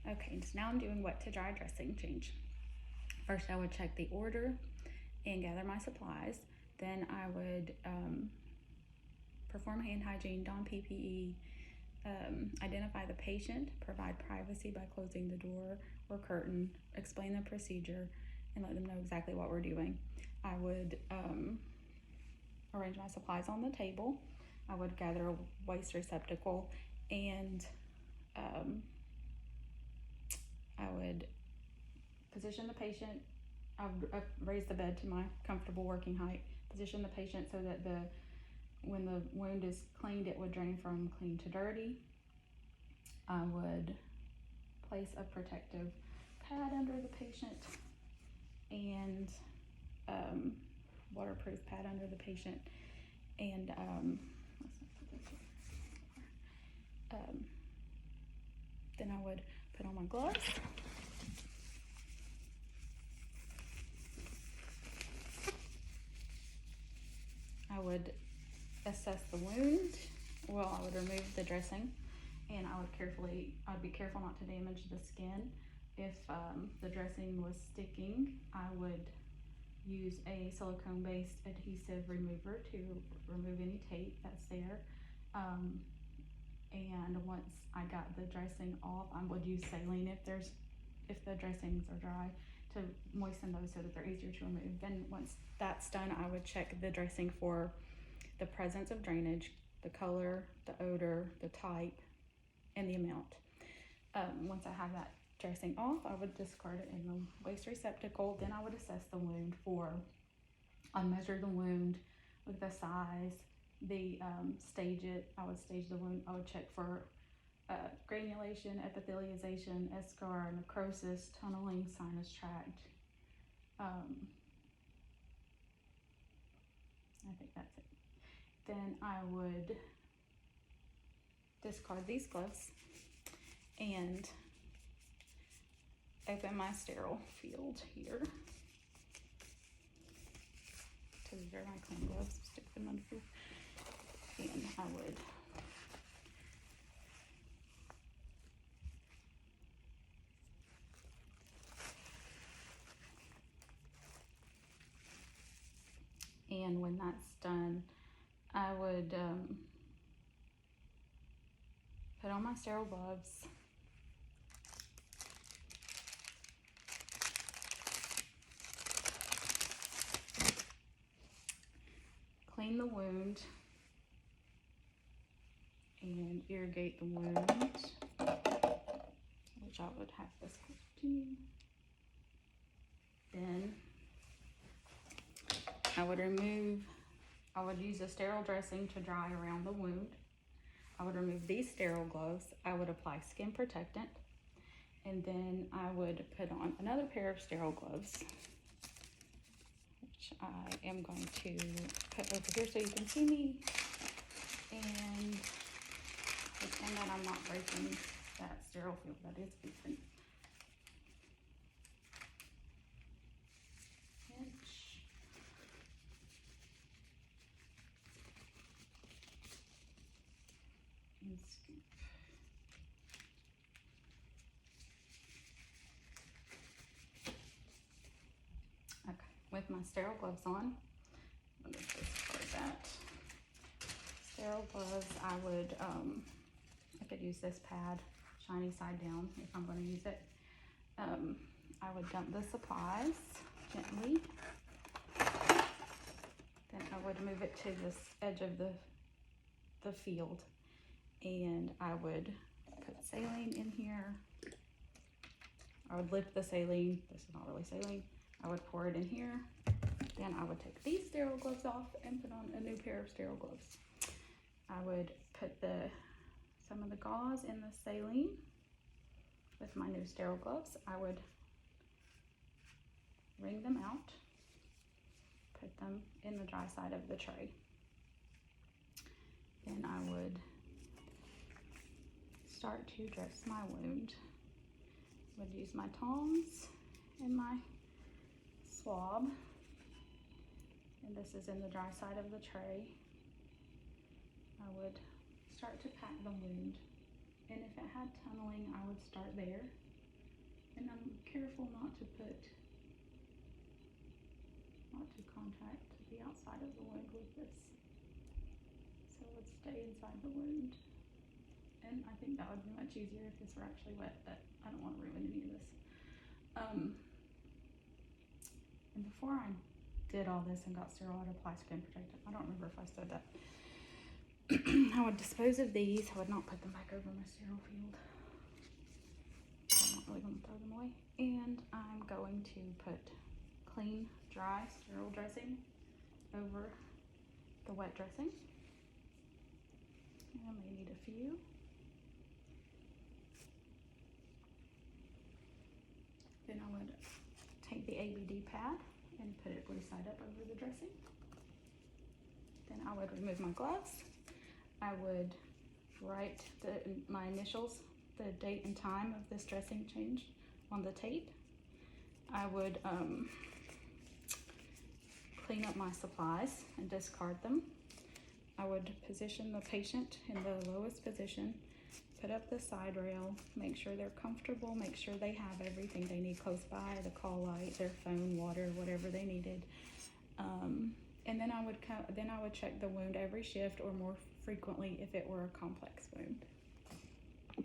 Okay, so now I'm doing wet to dry dressing change. First, I would check the order and gather my supplies. Then I would perform hand hygiene, don PPE, identify the patient, provide privacy by closing the door or curtain, explain the procedure, and let them know exactly what we're doing. I would arrange my supplies on the table. I would gather a waste receptacle, and I would position the patient. I would raise the bed to my comfortable working height, position the patient so that when the wound is cleaned, it would drain from clean to dirty. I would place a protective pad under the patient and waterproof pad under the patient, and then I would put on my gloves. I would assess the wound. Well, I would remove the dressing, and I'd be careful not to damage the skin. If the dressing was sticking, I would use a silicone-based adhesive remover to remove any tape that's there. And once I got the dressing off, I would use saline if the dressings are dry, to moisten those so that they're easier to remove. Then once that's done, I would check the dressing for the presence of drainage, the color, the odor, the type, and the amount. Once I have that dressing off, I would discard it in the waste receptacle. Then I would assess the wound I'd measure the wound with the size, stage it. I would stage the wound. I would check for granulation, epithelialization, eschar, necrosis, tunneling, sinus tract. I think that's it. Then I would discard these gloves and open my sterile field here. So these are my clean gloves. Stick them under here. And I would when that's done, I would put on my sterile gloves, clean the wound, and irrigate the wound, which I would have this continue. Then I would use a sterile dressing to dry around the wound. I would remove these sterile gloves. I would apply skin protectant, and then I would put on another pair of sterile gloves, which I am going to put over here so you can see me, and pretend that I'm not breaking that sterile field that is open. And scoop. Okay, with my sterile gloves on, let me discard that. Sterile gloves, I could use this pad, shiny side down, if I'm going to use it. I would dump the supplies gently. Then I would move it to this edge of the field, and I would put saline in here. I would lift the saline. This is not really saline. I would pour it in here. Then I would take these sterile gloves off and put on a new pair of sterile gloves. I would put some of the gauze in the saline with my new sterile gloves. I would wring them out, put them in the dry side of the tray. Then I would start to dress my wound. I would use my tongs and my swab, and this is in the dry side of the tray. I would start to pack the wound, and if it had tunneling, I would start there. And I'm careful not to contact the outside of the wound with this. So let's stay inside the wound. And I think that would be much easier if this were actually wet, but I don't want to ruin any of this. And before I did all this and got sterile, I'd apply skin protectant. I don't remember if I said that. I would dispose of these. I would not put them back over my sterile field. I'm not really going to throw them away. And I'm going to put clean, dry, sterile dressing over the wet dressing. And I may need a few. Then I would take the ABD pad and put it blue side up over the dressing. Then I would remove my gloves. I would write my initials, the date and time of this dressing change on the tape. I would clean up my supplies and discard them. I would position the patient in the lowest position, put up the side rail, make sure they're comfortable, make sure they have everything they need close by, the call light, their phone, water, whatever they needed. And then I would check the wound every shift or more frequently if it were a complex wound.